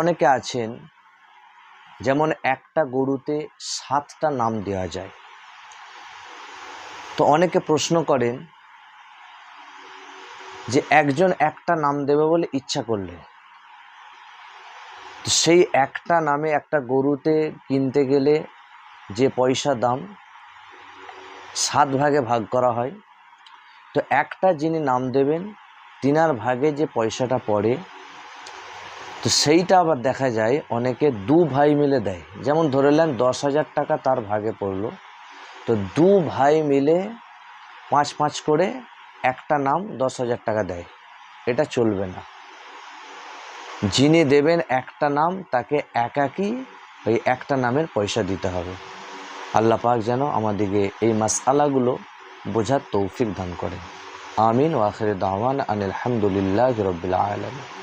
অনেকে আছেন যেমন একটা গরুতে 7টা নাম দেওয়া যায়। তো অনেকে প্রশ্ন করেন যে একজন একটা নাম দেবে বলে ইচ্ছা করলে, তো সেই একটা নামে একটা গরুতে কিনতে গেলে যে পয়সা দাম 7 ভাগে ভাগ করা হয়। তো একটা যিনি নাম দেবেন তিনার ভাগে যে পয়সাটা পড়ে, তো সেইটা আবার দেখা যায় অনেকে 2 ভাই মিলে দেয়। যেমন ধরে নেন 10,000 টাকা তার ভাগে পড়লো, তো 2 ভাই মিলে 5-5 করে একটা নাম 10,000 টাকা দেয়। এটা চলবে না। যিনি দেবেন একটা নাম তাকে একাকী ওই একটা নামের পয়সা দিতে হবে। আল্লাহ পাক যেন আমাদেরকে এই মাসআলাগুলো বোঝার তৌফিক দান করেন। আমিন ওয়া আখির দাওয়ানা আনিল হামদুলিল্লাহি রাব্বিল আলামিন।